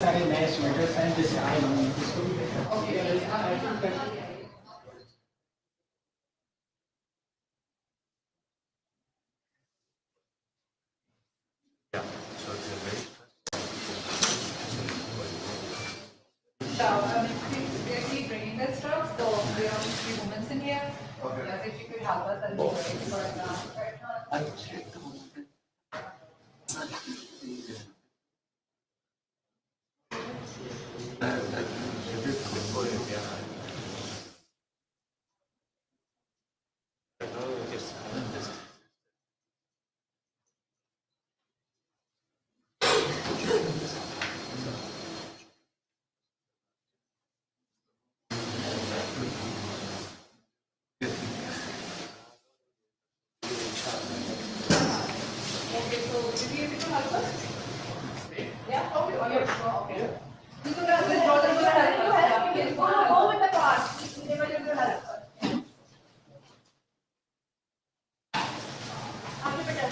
सारे नए स्वेटर्स हैं जिससे आए हम इसको भी So, we're actually bringing that stuff, so there are three women in here. Okay. Yes, if you could help us, that'd be great. Okay, so would you be able to help us? Yeah, okay, okay. You could have this brother will help us. Yes, go with the card. They will able to help us. आगे बेटा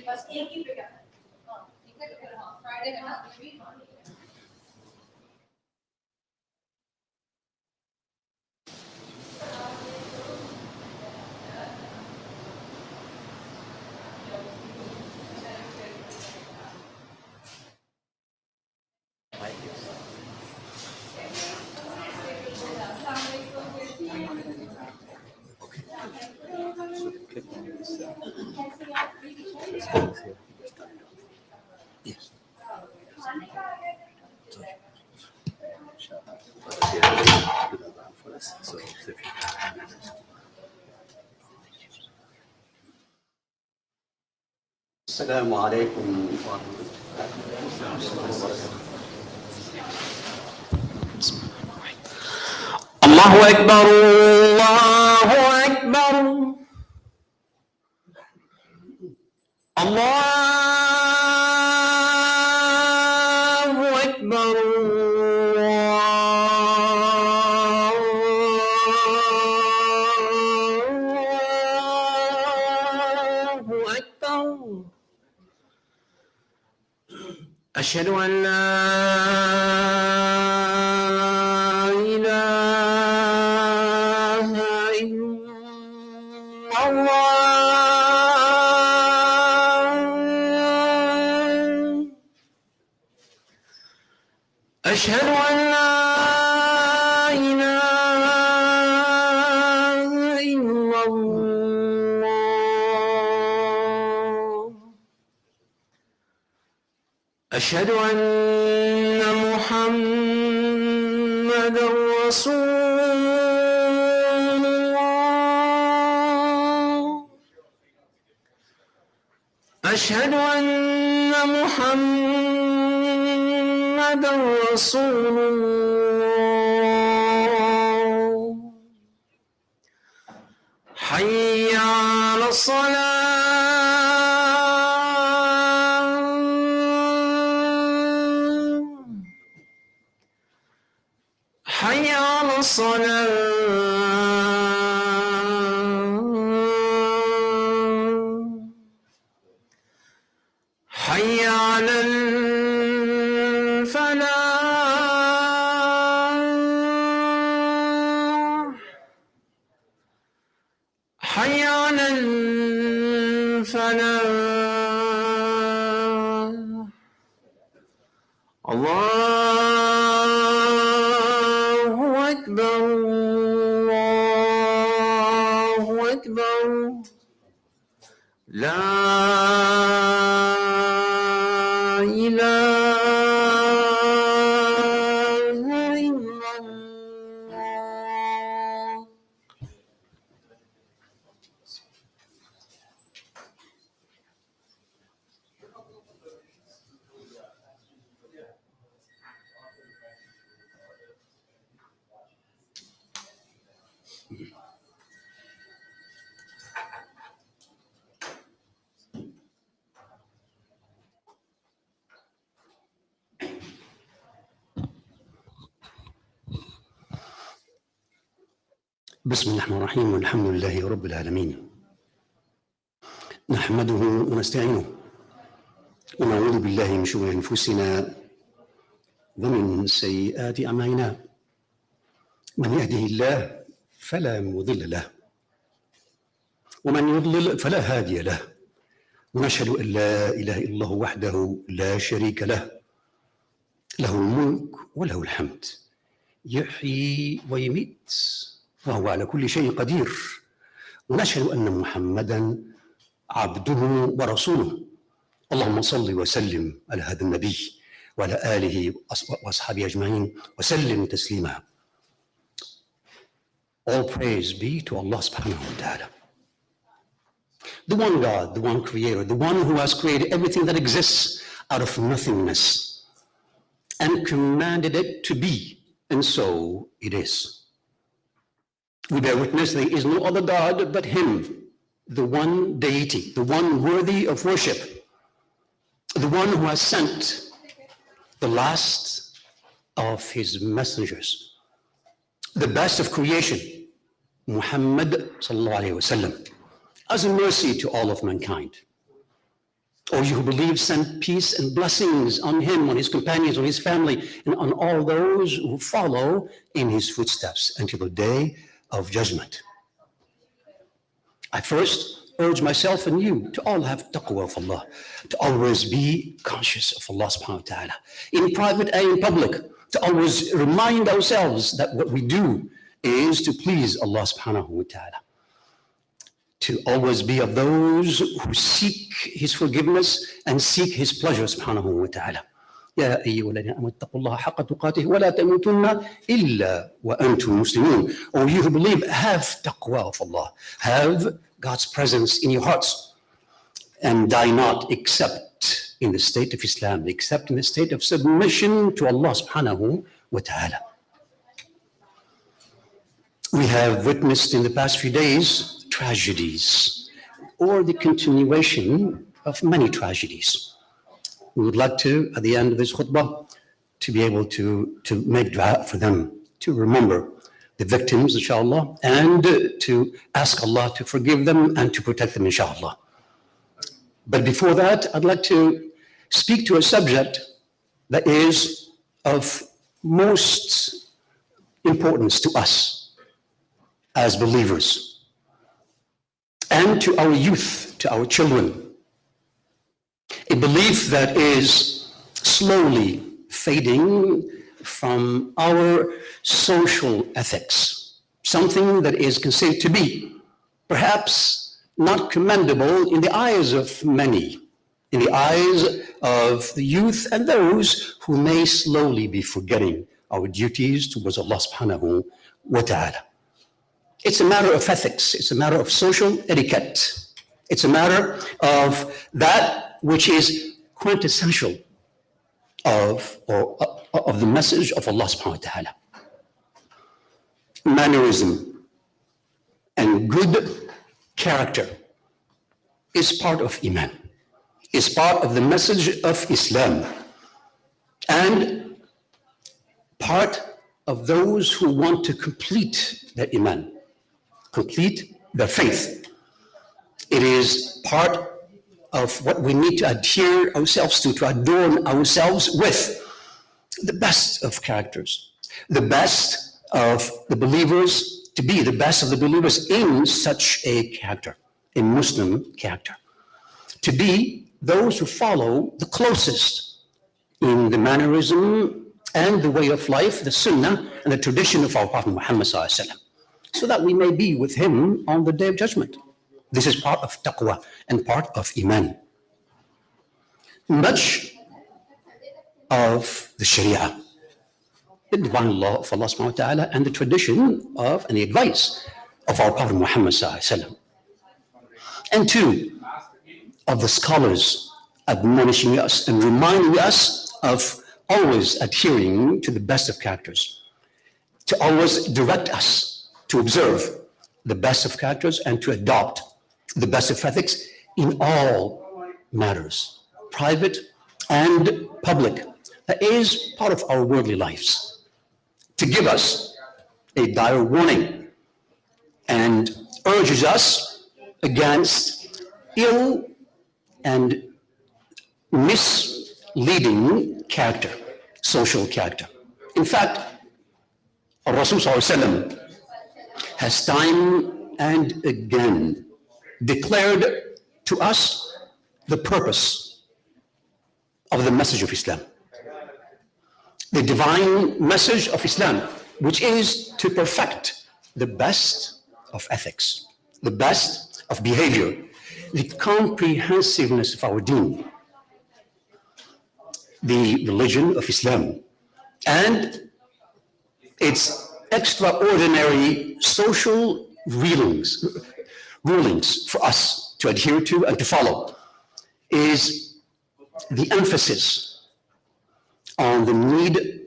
बस एक ही पे क्या है हाँ ठीक है तो फिर हाँ फ्राइडे है ना अभी हाँ السلام عليكم ورحمة الله. الله أكبر الله أكبر الله أكبر الله أكبر. أشهد أن لا إله إلا الله. أشهد أن لا إله إلا الله. أشهد أن محمدًا رسول الله. أشهد أن محمدًا رسول الله. حي على الصلاة. حي على الصلاة. حي على الفلاح. حي على الفلاح. الله أكبر الله أكبر. لا إله إلا الله. بسم الله الرحمن الرحيم والحمد لله رب العالمين. نحمده ونستعينه ونعوذ بالله من شرور أنفسنا ومن سيئات أعمالنا. من يهده الله فلا مضل له ومن يضلل فلا هادي له. ونشهد أن لا إله إلا الله وحده لا شريك له، له الملك وله الحمد، يحيي ويميت وهو على كل شيء قدير. ونشهد أن محمدًا عبده ورسوله. اللهم صل وسلم على هذا النبي وعلى آله وأصحابه أجمعين وسلم تسليما. All praise be to Allah subhanahu wa ta'ala, the one God, the one creator, the one who has created everything that exists out of nothingness and commanded it to be, and so it is. We bear witness there is no other God but Him, the one deity, the one worthy of worship, the one who has sent the last of His messengers, the best of creation, Muhammad sallallahu alayhi wa sallam, as a mercy to all of mankind. O you who believe, send peace and blessings on him, on his companions, on his family, and on all those who follow in his footsteps until the day of judgment. I first urge myself and you to all have taqwa of Allah, to always be conscious of Allah subhanahu wa ta'ala, in private and in public, to always remind ourselves that what we do is to please Allah subhanahu wa ta'ala, to always be of those who seek his forgiveness and seek his pleasure subhanahu wa ta'ala. يا أيها الذين آمنوا اتقوا الله حق تقاته ولا تموتن إلا وأنتم مسلمون. O you who believe, have taqwa of Allah, have God's presence in your hearts, and die not except in the state of Islam, except in the state of submission to Allah subhanahu wa ta'ala. We have witnessed in the past few days tragedies, or the continuation of many tragedies. We would like to, at the end of this khutbah, to be able to make dua for them, to remember the victims, inshallah, and to ask Allah to forgive them and to protect them, inshallah. But before that, I'd like to speak to a subject that is of most importance to us as believers and to our youth, to our children. A belief that is slowly fading from our social ethics, something that is considered to be perhaps not commendable in the eyes of many, in the eyes of the youth and those who may slowly be forgetting our duties towards Allah subhanahu wa ta'ala. It's a matter of ethics, it's a matter of social etiquette, it's a matter of that which is quintessential of the message of Allah subhanahu wa ta'ala. Mannerism and good character is part of Iman, is part of the message of Islam, and part of those who want to complete their Iman, complete their faith. It is part of what we need to adhere ourselves to adorn ourselves with the best of characters, the best of the believers, to be the best of the believers in such a character, a Muslim character, to be those who follow the closest in the mannerism and the way of life, the sunnah and the tradition of our Prophet Muhammad sallallahu alaihi wasallam, so that we may be with him on the day of judgment. This is part of taqwa and part of Iman. Much of the Sharia, the divine law of Allah subhanahu wa ta'ala, and the tradition of and the advice of our Prophet Muhammad sallallahu alaihi wasallam. And two, of the scholars admonishing us and reminding us of always adhering to the best of characters, to always direct us to observe the best of characters and to adopt the best of ethics in all matters, private and public. That is part of our worldly lives, to give us a dire warning and urges us against ill and misleading character, social character. In fact, Rasul sallallahu alaihi wasallam has time and again declared to us the purpose of the message of Islam, the divine message of Islam, which is to perfect the best of ethics, the best of behavior, the comprehensiveness of our deen, the religion of Islam, and its extraordinary social rulings for us to adhere to and to follow, is the emphasis on the need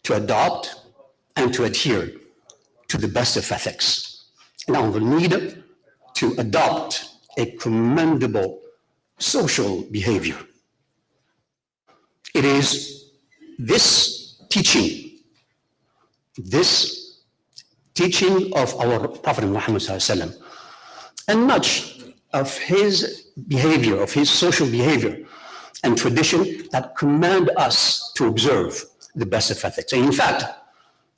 to adopt and to adhere to the best of ethics, and on the need to adopt a commendable social behavior. It is this teaching of our Prophet Muhammad sallallahu alaihi wasallam, and much of his behavior, of his social behavior and tradition, that command us to observe the best of ethics. And in fact,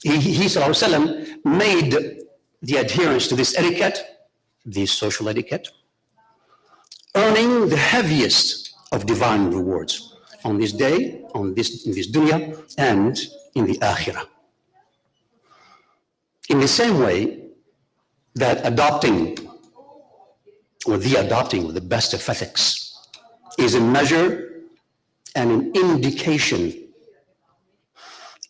he sallallahu alaihi wasallam made the adherence to this etiquette, this social etiquette, earning the heaviest of divine rewards on this day, in this dunya, and in the akhirah. In the same way that adopting of the best of ethics is a measure and an indication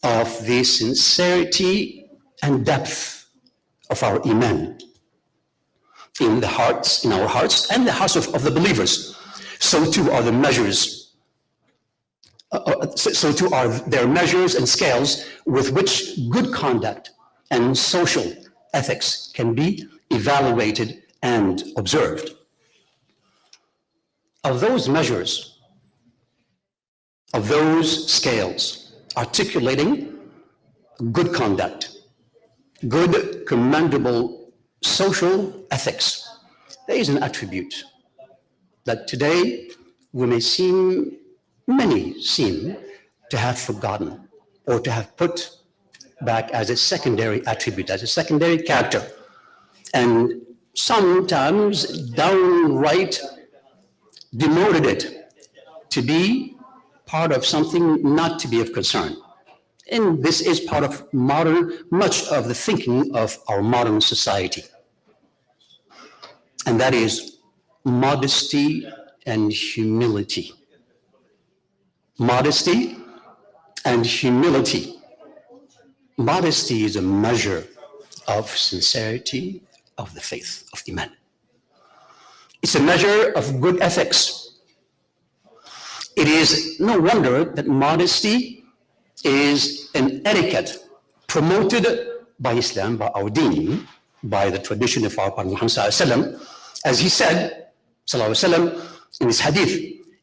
of the sincerity and depth of our iman in our hearts and the hearts of the believers. so too are the measures. So too are their measures and scales with which good conduct and social ethics can be evaluated and observed. Of those measures, of those scales articulating good conduct, good commendable social ethics, there is an attribute that today many seem to have forgotten or to have put back as a secondary attribute, as a secondary character, and sometimes downright demoted it to be part of something not to be of concern. And this is part of much of the thinking of our modern society. And that is modesty and humility. Modesty and humility. Modesty is a measure of sincerity of the faith, of Iman. It's a measure of good ethics. It is no wonder that modesty is an etiquette promoted by Islam, by our deen, by the tradition of our Prophet Muhammad sallallahu alaihi wasallam, as he said, sallallahu alaihi wasallam, in his hadith,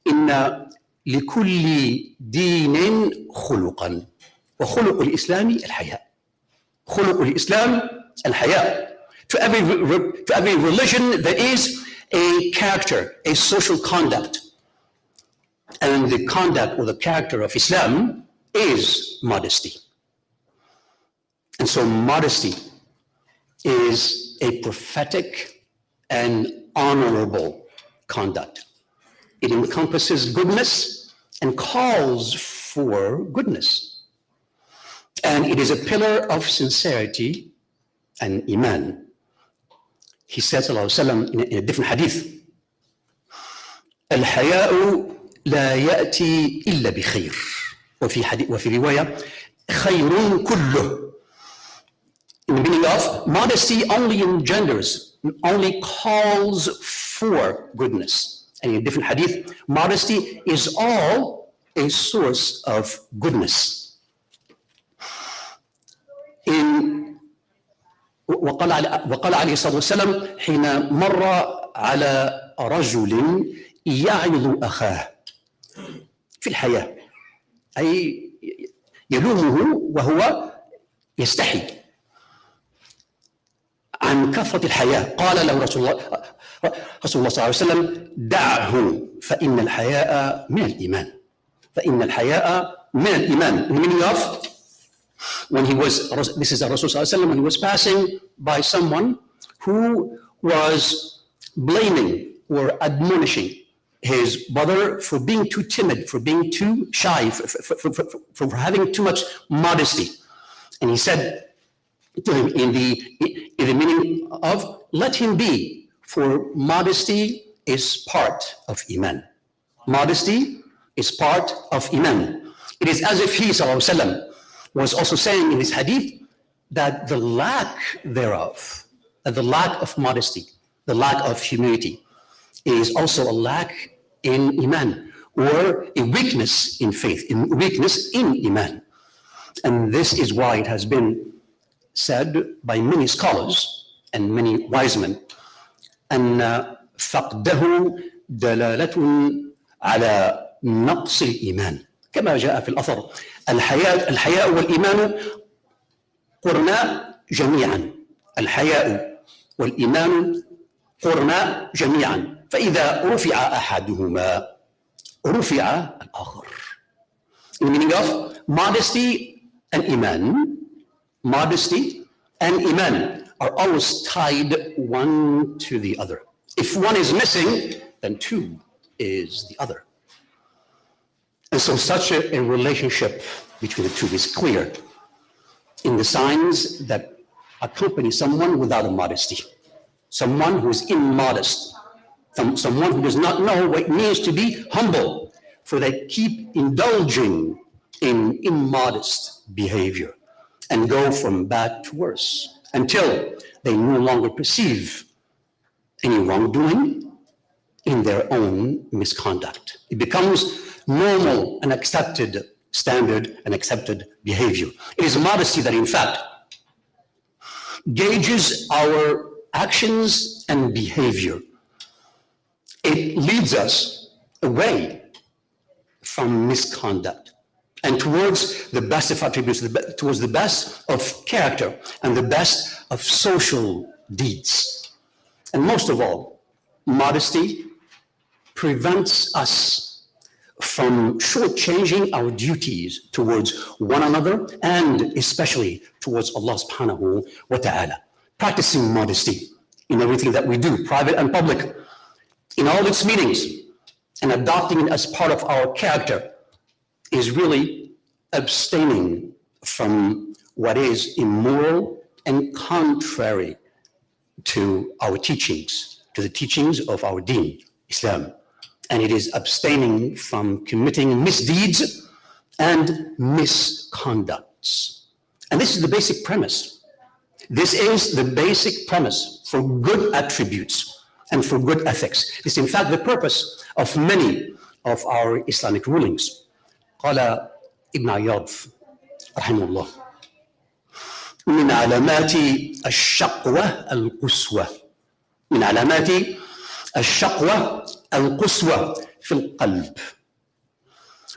"Inna likulli dinin khuluqan, wa khuluq al-Islam al-haya." Khuluq al-Islam al-haya. To every religion there is a character, a social conduct, and the conduct or the character of Islam is modesty. And so modesty is a prophetic and honorable conduct. It encompasses goodness and calls for goodness. And it is a pillar of sincerity and Iman. He says, sallallahu alaihi wasallam, in a different hadith, "Al-haya'u la ya'ti illa bi khair." وفي رواية خير كله. In the meaning of, modesty only engenders, only calls for goodness. And in a different hadith, modesty is all a source of goodness. وقال عليه الصلاة والسلام حين مر على رجل يعظ أخاه في الحياة، أي يلومه وهو يستحي عن كثرة الحياة، قال له رسول الله صلى الله عليه وسلم: دعه فإن الحياء من الإيمان. فإن الحياء من الإيمان. In the meaning of, this is Rasul sallallahu alaihi wasallam, when he was passing by someone who was blaming or admonishing his brother for being too timid, for being too shy, for having too much modesty. And he said to him in the meaning of, let him be, for modesty is part of Iman. Modesty is part of Iman. It is as if he, sallallahu alaihi wasallam, was also saying in his hadith that the lack thereof, that the lack of modesty, the lack of humility, is also a lack in Iman, or a weakness in faith, a weakness in Iman. And this is why it has been said by many scholars and many wise men, أن فقده دلالة على نقص الإيمان، كما جاء في الأثر: الحياء والإيمان قرنا جميعا. الحياء والإيمان قرنا جميعا، فإذا رفع أحدهما رفع الآخر. In the meaning of, modesty and Iman, modesty and Iman are always tied one to the other. If one is missing, then two is the other. And so such a relationship between the two is clear in the signs that accompany someone without a modesty, someone who is immodest, someone who does not know what it means to be humble, for they keep indulging in immodest behavior and go from bad to worse until they no longer perceive any wrongdoing in their own misconduct. It becomes normal and accepted standard and accepted behavior. It is modesty that, in fact, gauges our actions and behavior. It leads us away from misconduct and towards the best of attributes, towards the best of character and the best of social deeds. And most of all, modesty prevents us from shortchanging our duties towards one another and especially towards Allah subhanahu wa ta'ala. Practicing modesty in everything that we do, private and public, in all its meanings, and adopting it as part of our character is really abstaining from what is immoral and contrary to our teachings, to the teachings of our deen, Islam. And it is abstaining from committing misdeeds and misconducts. And this is the basic premise. This is the basic premise for good attributes and for good ethics. This is in fact the purpose of many of our Islamic rulings. قال ابن عياض رحمه الله من علامات الشقوة القسوة من علامات الشقوة القسوة في القلب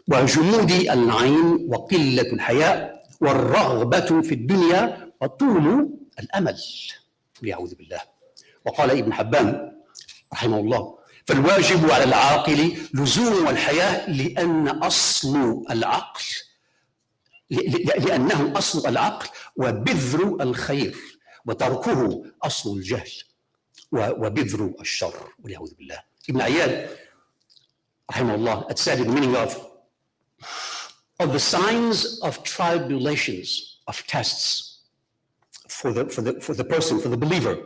وجمود العين وقلة الحياء والرغبة في الدنيا وطول الأمل يعوذ بالله. وقال ابن حبان رحمه الله فالواجب على العاقل لزوم الحياء لأنه أصل العقل وبذر الخير وتركه أصل الجهل وبذر الشر والعياذ بالله. Ibn Ayyad rahimahullah had said in the meaning of the signs of tribulations, of tests for the person, for the believer,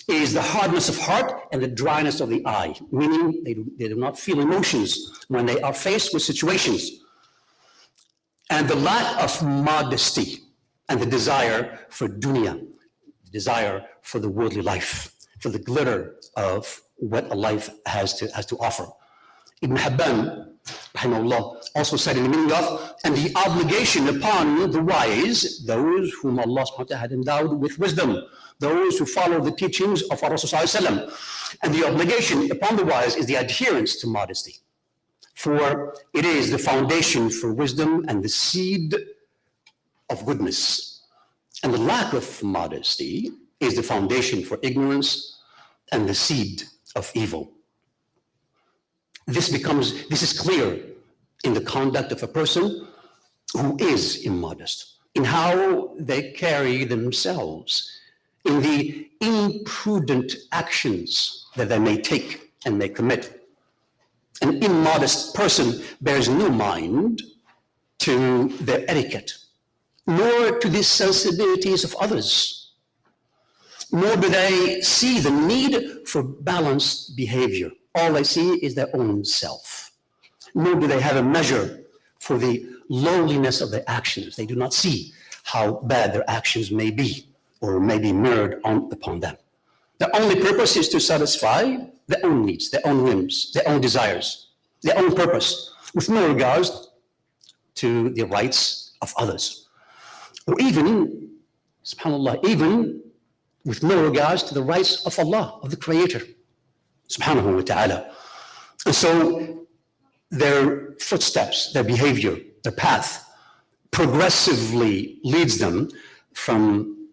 is the hardness of heart and the dryness of the eye, meaning they do not feel emotions when they are faced with situations, and the lack of modesty and the desire for dunya, the desire for the worldly life, for the glitter of what a life has to offer. Ibn Habban, rahimahullah, also said in the meaning of, and the obligation upon the wise, those whom Allah subhanahu wa ta'ala had endowed with wisdom, those who follow the teachings of our Rasul sallallahu alaihi wasallam, and the obligation upon the wise is the adherence to modesty. For it is the foundation for wisdom and the seed of goodness. And the lack of modesty is the foundation for ignorance and the seed of evil. This is clear in the conduct of a person who is immodest, in how they carry themselves, in the imprudent actions that they may take and may commit. An immodest person bears no mind to their etiquette, nor to the sensibilities of others, nor do they see the need for balanced behavior. All they see is their own self. Nor do they have a measure for the lowliness of their actions. They do not see how bad their actions may be or may be mirrored upon them. Their only purpose is to satisfy their own needs, their own whims, their own desires, their own purpose, with no regards to the rights of others. Or even, subhanAllah, even with no regards to the rights of Allah, of the Creator, subhanahu wa ta'ala. And so their footsteps, their behavior, their path progressively leads them from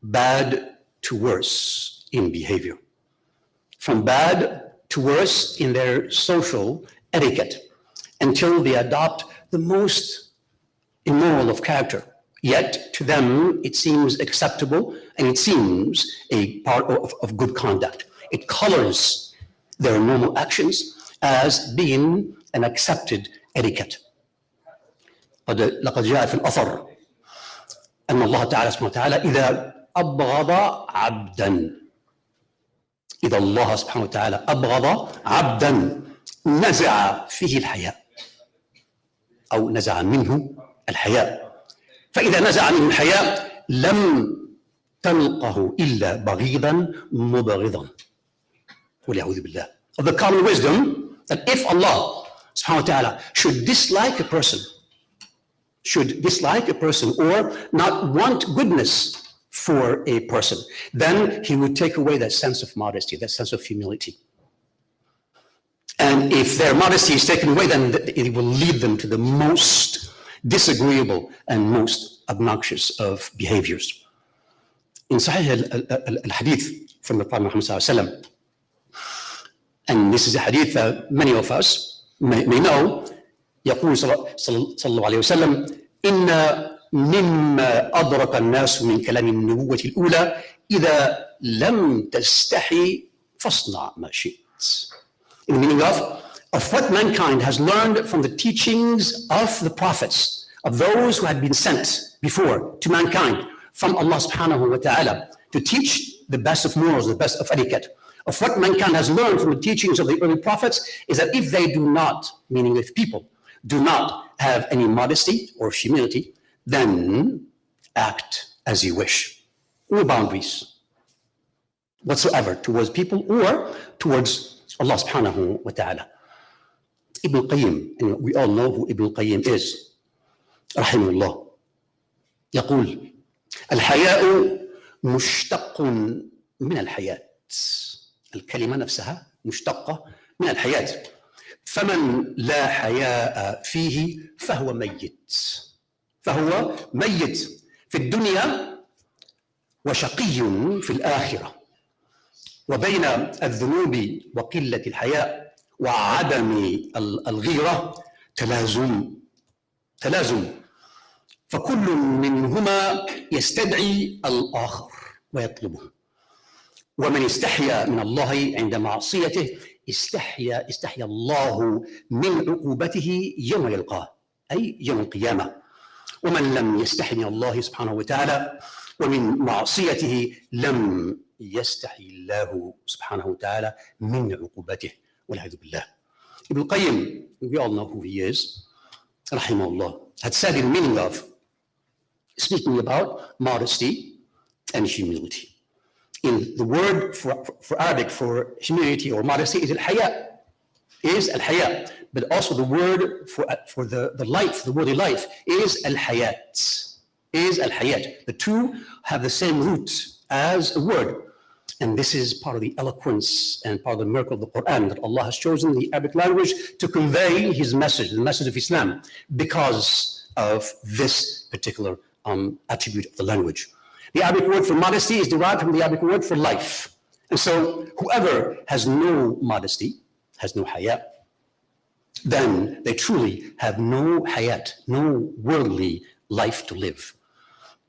bad to worse in behavior, from bad to worse in their social etiquette, until they adopt the most immoral of character. Yet to them it seems acceptable and it seems a part of good conduct. It colors their normal actions as being an accepted etiquette. لقد جاء في الأثر أن الله تعالى سبحانه وتعالى إذا أبغض عبدا، إذا الله سبحانه وتعالى أبغض عبدا نزع فيه الحياء أو نزع منه الحياء، فإذا نزع منه الحياء لم تلقه إلا بغيضا مبغضا والعياذ بالله. of the common wisdom that if Allah subhanahu wa ta'ala should dislike a person or not want goodness for a person, then he would take away that sense of modesty, that sense of humility. And if their modesty is taken away, then it will lead them to the most disagreeable and most obnoxious of behaviors. In Sahih al-Hadith from the Prophet Muhammad sallallahu alaihi wasallam, and this is a hadith that many of us may know, يقول صلى الله عليه وسلم إن مما أدرك الناس من كلام النبوة الأولى إذا لم تستحي فاصنع ما شئت. In the meaning of what mankind has learned from the teachings of the prophets, of those who had been sent before to mankind from Allah subhanahu wa ta'ala to teach the best of morals, the best of etiquette. Of what mankind has learned from the teachings of the early prophets is that if they do not, meaning if people do not have any modesty or humility, then act as you wish. No boundaries whatsoever towards people or towards Allah subhanahu wa ta'ala. Ibn Qayyim, and we all know who Ibn Qayyim is, رحمه الله, يقول الحياء مشتق من الحياة. الكلمة نفسها مشتقة من الحياة. فمن لا حياء فيه فهو ميت. فهو ميت في الدنيا وشقي في الآخرة. وبين الذنوب وقلة الحياء وعدم الغيرة تلازم فكل منهما يستدعي الآخر ويطلبه. ومن استحيا من الله عند معصيته استحيا الله من عقوبته يوم يلقاه، أي يوم القيامة. ومن لم يستحي من الله سبحانه وتعالى ومن معصيته لم يستحي الله سبحانه وتعالى من عقوبته والعياذ بالله. Ibn Qayyim, we all know who he is, rahimahullah, had said in the meaning of speaking about modesty and humility. In the word for Arabic for humility or modesty is al-haya, but also the word for the life, the worldly life is al-hayat. The two have the same root as a word. And this is part of the eloquence and part of the miracle of the Quran, that Allah has chosen the Arabic language to convey his message, the message of Islam, because of this particular attribute of the language. The Arabic word for modesty is derived from the Arabic word for life. And so whoever has no modesty, has no hayat, then they truly have no hayat, no worldly life to live.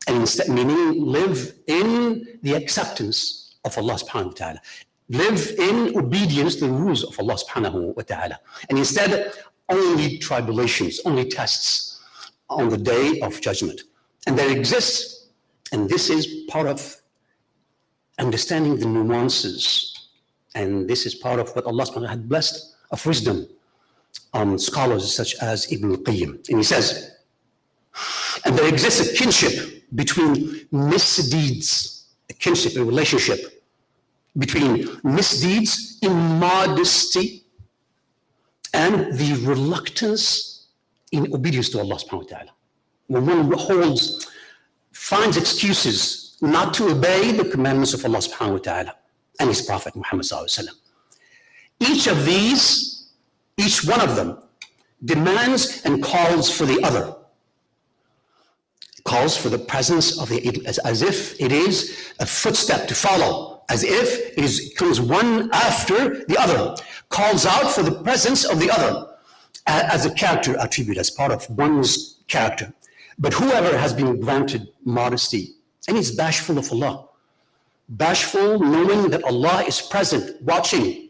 And instead, meaning live in the acceptance of Allah subhanahu wa ta'ala. Live in obedience to the rules of Allah subhanahu wa ta'ala. And instead, only tribulations, only tests on the day of judgment. And there exists, and this is part of understanding the nuances, and this is part of what Allah subhanahu wa ta'ala had blessed of wisdom on scholars such as Ibn Qayyim. And he says, and there exists a kinship between misdeeds, a kinship, a relationship between misdeeds, immodesty, and the reluctance in obedience to Allah subhanahu wa ta'ala. When one finds excuses not to obey the commandments of Allah subhanahu wa ta'ala and his Prophet Muhammad sallallahu alaihi wasallam. Each of these, each one of them, demands and calls for the other. Calls for the presence of the, as if it is a footstep to follow, as if it comes one after the other, calls out for the presence of the other as a character attribute, as part of one's character. But whoever has been granted modesty and is bashful of Allah, bashful knowing that Allah is present, watching,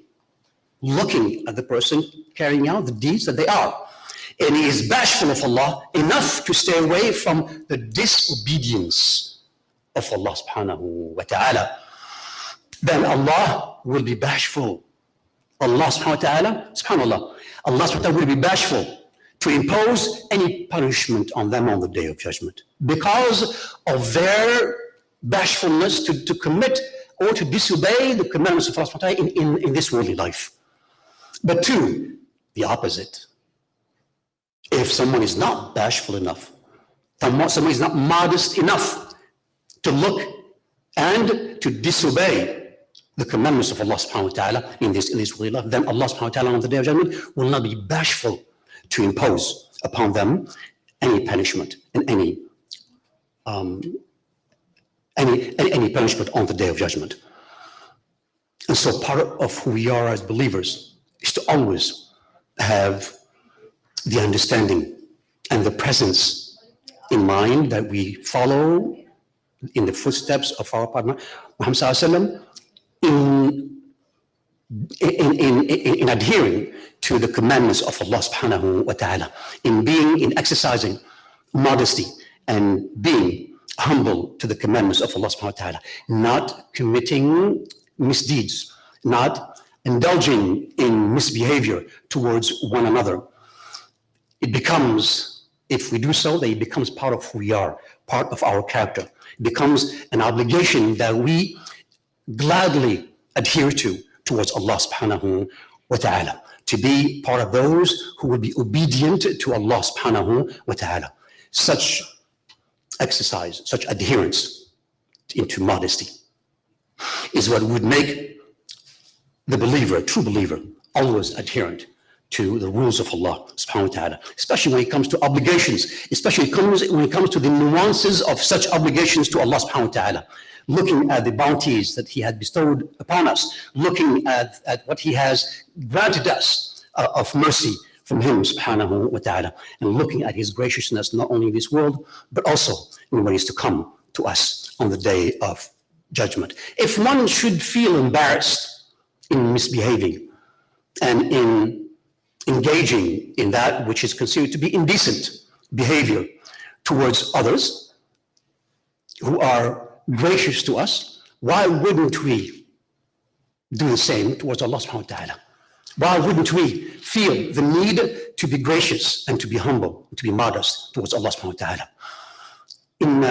looking at the person carrying out the deeds that they are, and he is bashful of Allah enough to stay away from the disobedience of Allah subhanahu wa ta'ala, then Allah will be bashful. Allah subhanahu wa ta'ala, subhanallah, Allah subhanahu wa ta'ala will be bashful to impose any punishment on them on the day of judgment because of their bashfulness to commit or to disobey the commandments of Allah subhanahu wa ta'ala in this worldly life. But two, the opposite. If someone is not bashful enough, someone is not modest enough to look and to disobey the commandments of Allah subhanahu wa ta'ala in this world life, then Allah subhanahu wa ta'ala on the day of judgment will not be bashful to impose upon them any punishment and any punishment on the day of judgment. And so part of who we are as believers is to always have the understanding and the presence in mind that we follow in the footsteps of our partner, Muhammad Sallallahu Alaihi Wasallam, in adhering to the commandments of Allah subhanahu wa ta'ala, in exercising modesty and being humble to the commandments of Allah subhanahu wa ta'ala, not committing misdeeds, not indulging in misbehavior towards one another. It becomes, if we do so, that it becomes part of who we are, part of our character. It becomes an obligation that we gladly adhere to towards Allah subhanahu wa ta'ala, to be part of those who will be obedient to Allah subhanahu wa ta'ala. Such exercise, such adherence into modesty is what would make the believer, a true believer, always adherent to the rules of Allah subhanahu wa ta'ala, especially when it comes to obligations, especially when it comes to the nuances of such obligations to Allah subhanahu wa ta'ala, looking at the bounties that He had bestowed upon us, looking at what He has granted us of mercy from Him subhanahu wa ta'ala, and looking at His graciousness not only in this world, but also in what is to come to us on the day of judgment. If one should feel embarrassed in misbehaving and in engaging in that which is considered to be indecent behavior towards others who are gracious to us, why wouldn't we do the same towards Allah subhanahu wa ta'ala? Why wouldn't we feel the need to be gracious and to be humble, and to be modest towards Allah subhanahu wa ta'ala? إن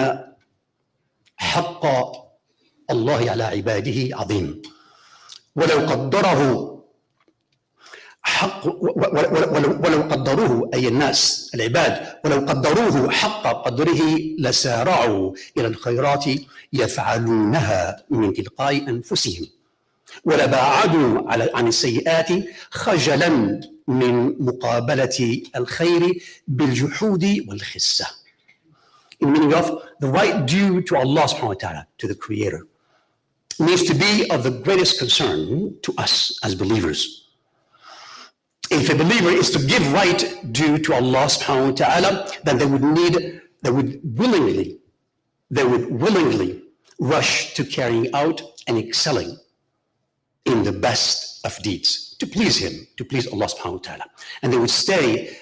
حق الله على عباده عظيم ولو قدروه أي الناس العباد ولو قدروه حق قدره لسارعوا إلى الخيرات يفعلونها من تلقاء أنفسهم ولباعدوا عن السيئات خجلا من مقابلة الخير بالجحود والخسة. In meaning of the right due to Allah subhanahu wa ta'ala, to the Creator, needs to be of the greatest concern to us as believers. If a believer is to give right due to Allah subhanahu wa ta'ala, then they would willingly rush to carrying out and excelling in the best of deeds, to please Him, to please Allah subhanahu wa ta'ala. And they would stay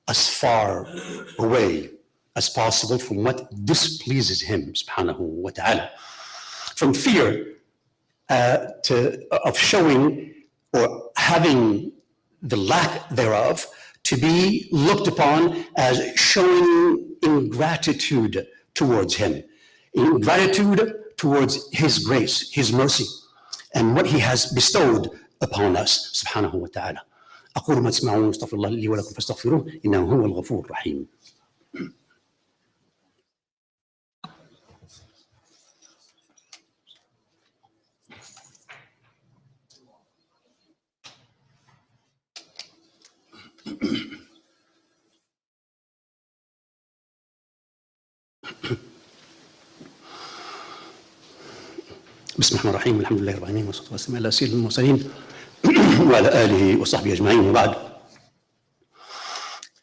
as far away as possible from what displeases Him subhanahu wa ta'ala, from fear of showing or having the lack thereof to be looked upon as showing ingratitude towards Him, ingratitude towards His grace, His mercy, and what He has bestowed upon us subhanahu wa ta'ala. أقول ما تسمعون استغفر الله لي ولكم فاستغفروه إنه هو الغفور الرحيم. بسم الله الرحمن الرحيم الحمد لله رب العالمين والصلاة والسلام على سيد المرسلين وعلى آله وصحبه أجمعين. وبعد،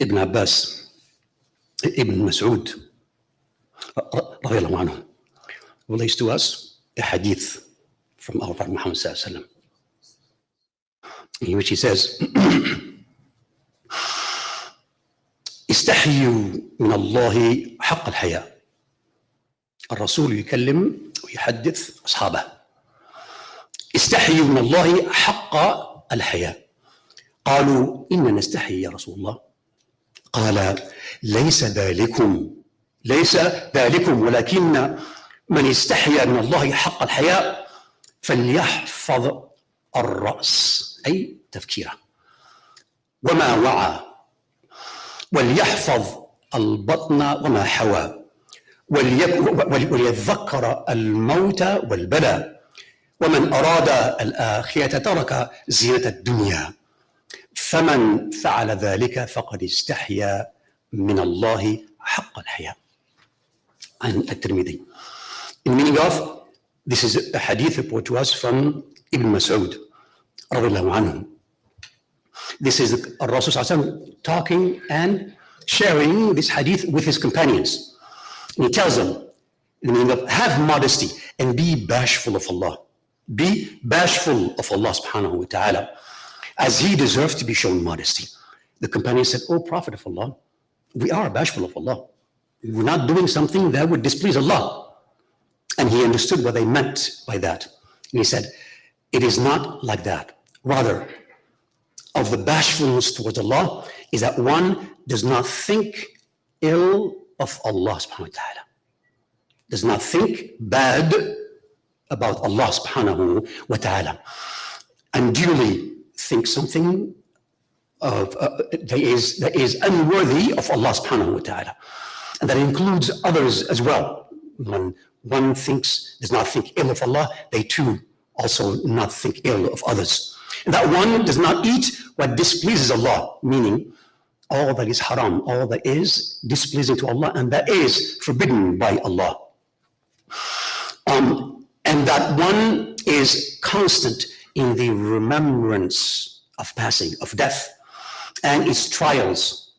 ابن عباس ابن مسعود رضي الله عنه relates to us a hadith from our Prophet Muhammad sallallahu alaihi wasallam, in which he says, استحيوا من الله حق الحياء. الرسول يكلم ويحدث أصحابه. استحيوا من الله حق الحياء. قالوا إننا نستحي يا رسول الله. قال ليس ذلكم ولكن من استحيا من الله حق الحياء فليحفظ الرأس، أي تفكيره. وما وعى وليحفظ البطن وما حوى وليذكر الموت والبلى ومن أراد الآخرة ترك زينة الدنيا فمن فعل ذلك فقد استحيا من الله حق الحياء. And at-Tirmidhi. In meaning of, this is a hadith report to us from Ibn Mas'ud, radiallahu anhu. This is Rasul sallallahu talking and sharing this hadith with his companions. And he tells them, in the meaning of, have modesty and be bashful of Allah. Be bashful of Allah subhanahu wa ta'ala, as he deserves to be shown modesty. The companions said, "O Prophet of Allah, we are bashful of Allah. We're not doing something that would displease Allah." And he understood what they meant by that. And he said, it is not like that. Rather, of the bashfulness towards Allah is that one does not think ill of Allah subhanahu wa ta'ala. Does not think bad about Allah subhanahu wa ta'ala. Unduly think something of, that is unworthy of Allah subhanahu wa ta'ala. And that includes others as well. When one does not think ill of Allah, they too also not think ill of others. And that one does not eat what displeases Allah, meaning all that is haram, all that is displeasing to Allah, and that is forbidden by Allah. And that one is constant in the remembrance of passing, of death, and its trials.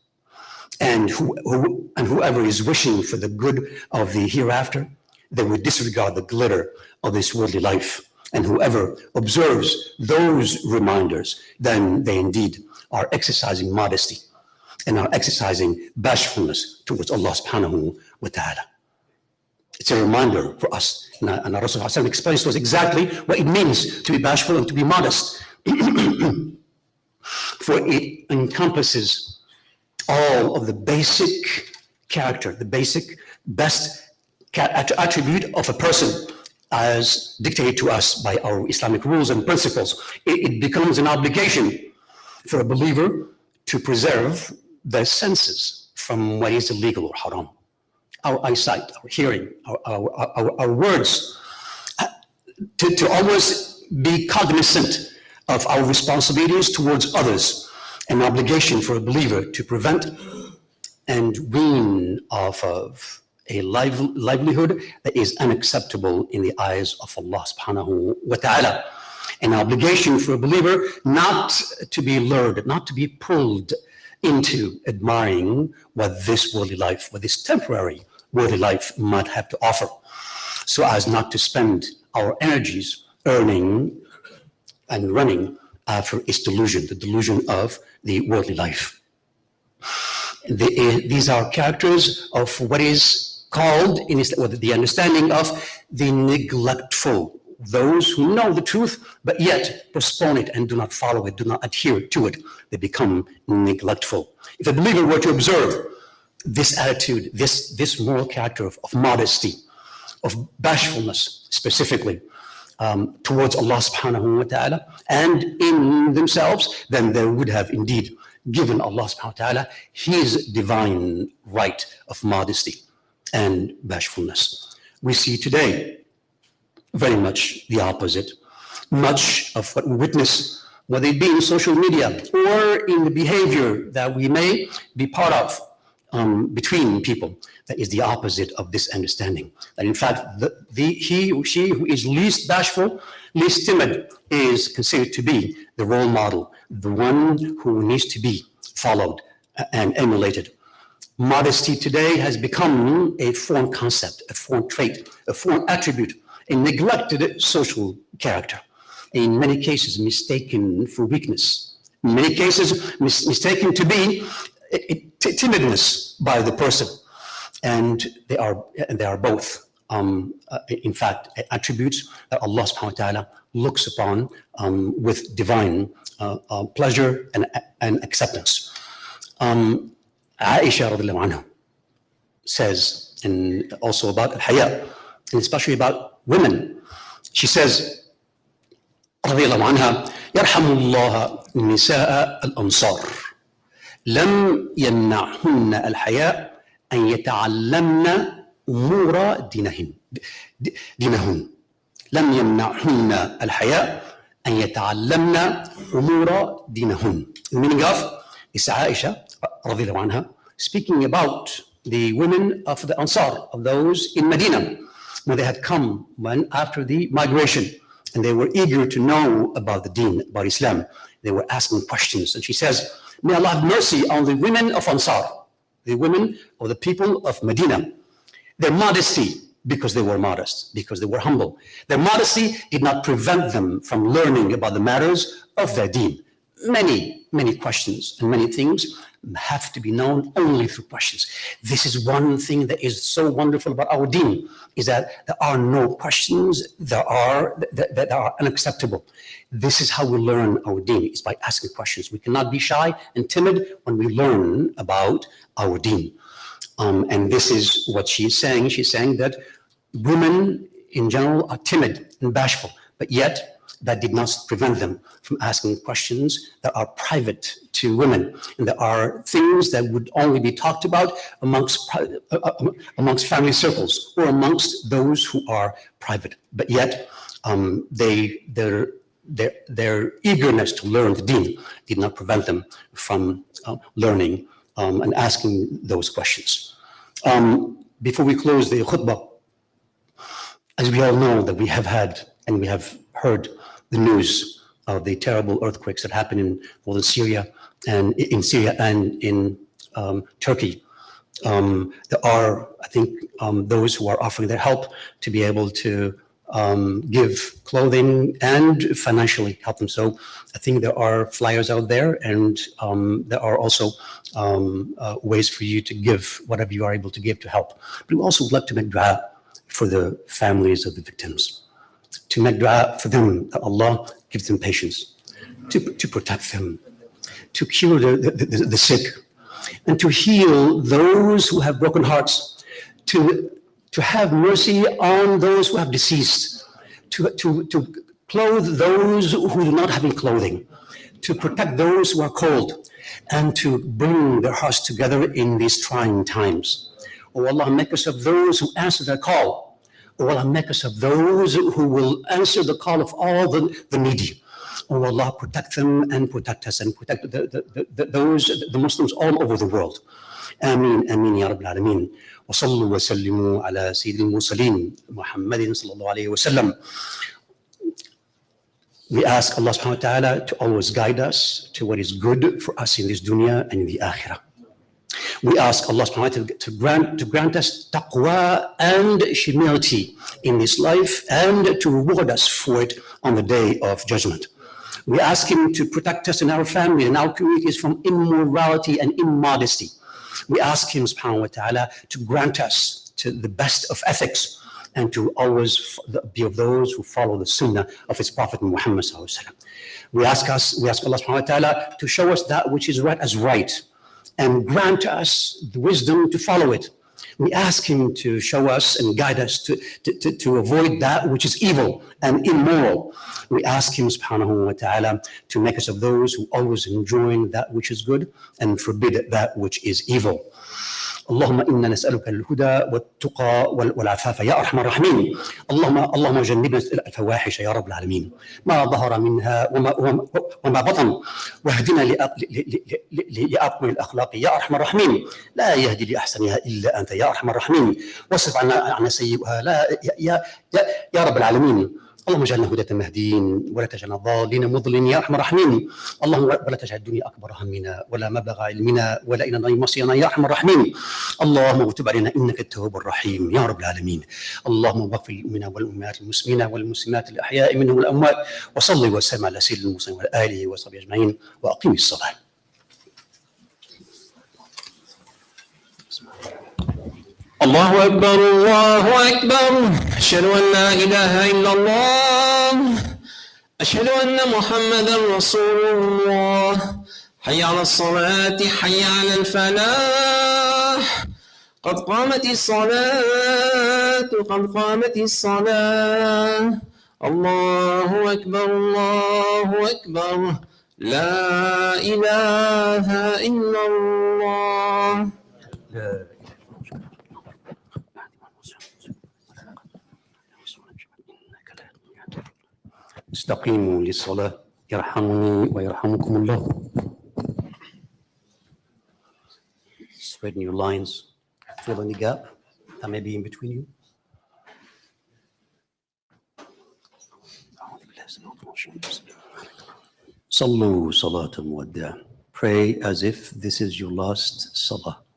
And whoever is wishing for the good of the hereafter, they would disregard the glitter of this worldly life. And whoever observes those reminders, then they indeed are exercising modesty and are exercising bashfulness towards Allah subhanahu wa ta'ala. It's a reminder for us. And Rasulullah explains to us exactly what it means to be bashful and to be modest. For it encompasses all of the basic character, the basic best attribute of a person as dictated to us by our Islamic rules and principles. It becomes an obligation for a believer to preserve their senses from what is illegal or haram. Our eyesight, our hearing, our words, to always be cognizant of our responsibilities towards others, an obligation for a believer to prevent and wean off of a livelihood that is unacceptable in the eyes of Allah subhanahu wa ta'ala. An obligation for a believer not to be lured, not to be pulled into admiring what this worldly life, what this temporary worldly life might have to offer, so as not to spend our energies earning and running after its delusion, the delusion of the worldly life. These are characters of what is called, in the understanding of the neglectful, those who know the truth, but yet postpone it and do not follow it, do not adhere to it. They become neglectful. If a believer were to observe this attitude, this moral character of modesty, of bashfulness specifically, towards Allah subhanahu wa ta'ala and in themselves, then they would have indeed given Allah subhanahu wa ta'ala his divine right of modesty and bashfulness. We see today very much the opposite. Much of what we witness, whether it be in social media or in the behavior that we may be part of between people, that is the opposite of this understanding. That in fact, he or she who is least bashful, least timid, is considered to be the role model, the one who needs to be followed and emulated. Modesty today has become a foreign concept, a foreign trait, a foreign attribute, a neglected social character. In many cases, mistaken for weakness. In many cases, mistaken to be timidness by the person. And they are both, in fact, attributes that Allah subhanahu wa ta'ala looks upon with divine pleasure and acceptance. Aisha radiallahu anha says, and also about al-haya, and especially about women, she says, radiallahu anha, yarhamullah nisaa al-ansar. لم يمنعهن الحياء أن يتعلمن أمور دينهن. لم يمنعهن الحياء أن يتعلمن أمور دينهن. The meaning of is Aisha رضي الله عنها speaking about the women of the Ansar, of those in Medina, when they had come after the migration, and they were eager to know about the deen, about Islam. They were asking questions, and she says, may Allah have mercy on the women of Ansar, the women of the people of Medina. Their modesty, because they were modest, because they were humble. Their modesty did not prevent them from learning about the matters of their deen. Many questions and many things have to be known only through questions. This is one thing that is so wonderful about our deen, is that there are no questions that are unacceptable. This is how we learn our deen, is by asking questions. We cannot be shy and timid when we learn about our deen. And this is what she is saying. She's saying that women in general are timid and bashful, but yet that did not prevent them from asking questions that are private to women. And there are things that would only be talked about amongst family circles or amongst those who are private. But yet their eagerness to learn the deen did not prevent them from learning and asking those questions. Before we close the khutbah, as we all know that we have had and we have heard the news of the terrible earthquakes that happened in Syria and in Turkey. There are, I think, those who are offering their help to be able to give clothing and financially help them. So I think there are flyers out there, and there are also ways for you to give whatever you are able to give to help. But we also would like to make dua for the families of the victims, to make dua for them, that Allah gives them patience, to protect them, to cure the sick, and to heal those who have broken hearts, to have mercy on those who have deceased, to clothe those who do not have any clothing, to protect those who are cold, and to bring their hearts together in these trying times. Oh Allah, make us of those who answer their call. Oh Allah, make us of those who will answer the call of all the needy. Oh Allah, protect them and protect us and protect the Muslims all over the world. آمين آمين يا رب العالمين. وصلوا وسلموا على سيد المرسلين محمد صلى الله عليه وسلم. We ask Allah subhanahu wa ta'ala to always guide us to what is good for us in this dunya and in the akhirah. We ask Allah subhanahu wa ta'ala to grant us taqwa and humility in this life, and to reward us for it on the day of judgment. We ask Him to protect us and our family and our communities from immorality and immodesty. We ask Him subhanahu wa ta'ala to grant us to the best of ethics, and to always be of those who follow the sunnah of His Prophet Muhammad sallallahu alaihi wasallam. We ask Allah subhanahu wa ta'ala to show us that which is right as right, and grant us the wisdom to follow it. We ask Him to show us and guide us to avoid that which is evil and immoral. We ask Him subhanahu wa ta'ala to make us of those who always enjoin that which is good and forbid that which is evil. اللهم إنا نسألك الهدى والتقى والعفاف يا أرحم الراحمين. اللهم جنبنا الفواحش يا رب العالمين، ما ظهر منها وما بطن، واهدنا لأقوم الأخلاق يا أرحم الراحمين. لا يهدي لأحسنها إلا أنت يا أرحم الراحمين، واصرف عنا سيئها يا رب العالمين. اللهم اجعلنا هداة مهديين، ولا تجعلنا ضالين مضلين يا ارحم الراحمين. اللهم ولا تجعل الدنيا اكبر همنا ولا مبلغ علمنا ولا الى النار مصيرنا يا ارحم الراحمين. اللهم اكتب علينا انك التواب الرحيم يا رب العالمين. اللهم اغفر للمؤمنين والمؤمنات المسلمين والمسلمات الاحياء منهم والاموات، وصل وسلم على سيد المرسلين وعلى اله وصحبه اجمعين، واقم الصلاه. الله أكبر الله أكبر. أشهد أن لا إله إلا الله، أشهد أن محمدا رسول الله. حي على الصلاة حي على الفلاح، قد قامت الصلاة قد قامت الصلاة. الله أكبر الله أكبر. لا إله إلا الله. استقيموا للصلاة يرحمني ويرحمكم الله. Spreading your lines, fill in the gap that may be in between you. صلوا صلاة مودع. Pray as if this is your last salah.